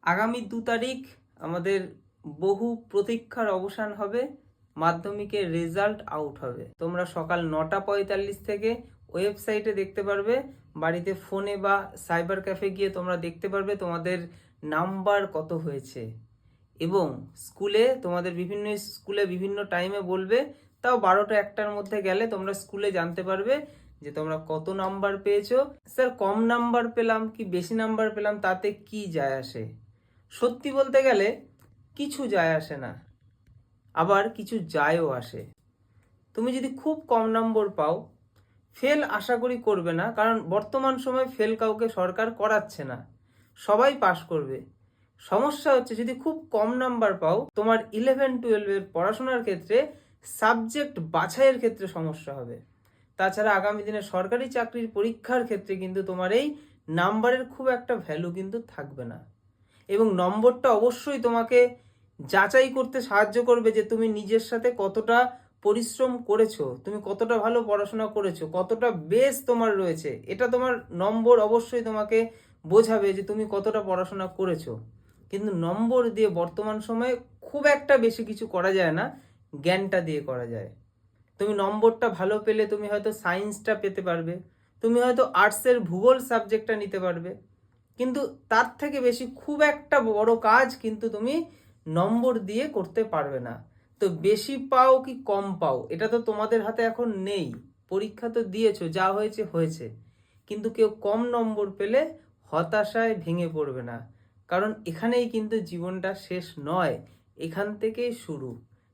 আগামী 2 তারিখ আমাদের বহু প্রতীক্ষার অবসান হবে। মাধ্যমিকের রেজাল্ট আউট হবে। তোমরা সকাল 9:45 থেকে ওয়েবসাইটে দেখতে পারবে, বাড়িতে ফোনে বা সাইবার ক্যাফে গিয়ে তোমরা দেখতে পারবে তোমাদের নাম্বার কত হয়েছে। এবং স্কুলে তোমাদের বিভিন্ন স্কুলে বিভিন্ন টাইমে বলবে, তাও 12টা 1টার মধ্যে গেলে তোমরা স্কুলে জানতে পারবে যে তোমরা কত নাম্বার পেয়েছো। স্যার, কম নাম্বার পেলাম কি বেশি নাম্বার পেলাম তাতে কি যায় আসে? সত্যি বলতে গেলে কিছু যায় আসে না, আবার কিছু যায়ও আসে। তুমি যদি খুব কম নম্বর পাও, ফেল আশা করি করবে না, কারণ বর্তমান সময় ফেল কাউকে সরকার করাচ্ছে না, সবাই পাস করবে। সমস্যা হচ্ছে যদি খুব কম নাম্বার পাও, তোমার 11-12 পড়াশোনার ক্ষেত্রে সাবজেক্ট বাছাইয়ের ক্ষেত্রে সমস্যা হবে। তাছাড়া আগামী দিনে সরকারি চাকরির পরীক্ষার ক্ষেত্রে কিন্তু তোমার এই নাম্বারের খুব একটা ভ্যালু কিন্তু থাকবে না। এবং নম্বরটা অবশ্যই তোমাকে যাচাই করতে সাহায্য করবে যে তুমি নিজের সাথে কতটা পরিশ্রম করেছো, তুমি কতটা ভালো পড়াশোনা করেছো, কতটা বেস তোমার রয়েছে। এটা তোমার নম্বর অবশ্যই তোমাকে বোঝাবে যে তুমি কতটা পড়াশোনা করেছো। কিন্তু নম্বর দিয়ে বর্তমান সময়ে খুব একটা বেশি কিছু করা যায় না, জ্ঞানটা দিয়ে করা যায়। তুমি নম্বরটা ভালো পেলে তুমি হয়তো সায়েন্সটা পেতে পারবে, তুমি হয়তো আর্টসের ভূগোল সাবজেক্টটা নিতে পারবে, কিন্তু তার থেকে বেশি খুব একটা বড় কাজ কিন্তু তুমি নম্বর দিয়ে করতে পারবে না। তো বেশি পাও কি কম পাও এটা তো তোমাদের হাতে এখন নেই। পরীক্ষা তো দিয়েছো, যা হয়েছে হয়েছে। কিন্তু কেউ কম নম্বর পেলে হতাশায় ভেঙে পড়বে না, কারণ এখানেই কিন্তু জীবনটা শেষ নয়, এখান থেকেই শুরু।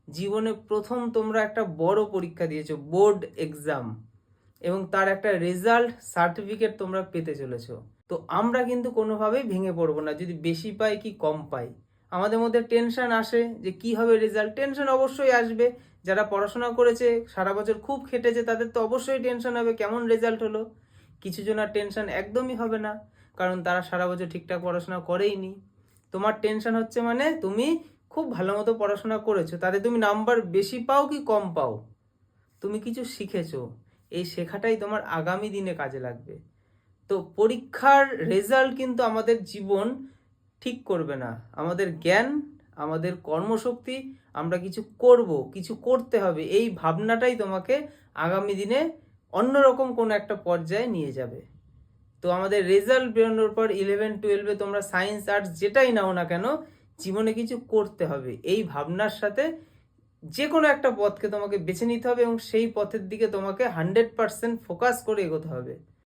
জীবনে প্রথম তোমরা একটা বড় পরীক্ষা দিয়েছো, বোর্ড এক্সাম, এবং তার একটা রেজাল্ট সার্টিফিকেট তোমরা পেতে চলেছো। তো আমরা কিন্তু কোনোভাবেই ভেঙে পড়বো না যদি বেশি পাই কি কম পাই। আমাদের মধ্যে টেনশন আসে যে কি হবে রেজাল্ট, টেনশন অবশ্যই আসবে। যারা পড়াশোনা করেছে, সারা বছর খুব খেটেছে, তাদের তো অবশ্যই টেনশন হবে কেমন রেজাল্ট হলো। কিছু জনের টেনশন একদমই হবে না, কারণ তারা সারা বছর ঠিকঠাক পড়াশোনা করেইনি। তোমার টেনশন হচ্ছে মানে তুমি খুব ভালো মতো পড়াশোনা করেছো, তাতে তুমি নাম্বার বেশি পাও কি কম পাও, তুমি কিছু শিখেছো। এই শেখাটাই তোমার আগামী দিনে কাজে লাগবে। তো পরীক্ষার রেজাল্ট কিন্তু আমাদের জীবন ঠিক করবে না, আমাদের জ্ঞান, আমাদের কর্মশক্তি, আমরা কিছু করব, কিছু করতে হবে, এই ভাবনাটাই তোমাকে আগামী দিনে অন্যরকম কোনো একটা পর্যায়ে নিয়ে যাবে। তো আমাদের রেজাল্ট বেরোনোর পর 11-12 তোমরা সায়েন্স আর্টস যেটাই নাও না কেন, জীবনে কিছু করতে হবে, এই ভাবনার সাথে যে কোনো একটা পথকে তোমাকে বেছে নিতে হবে এবং সেই পথের দিকে তোমাকে 100% ফোকাস করে এগোতে হবে।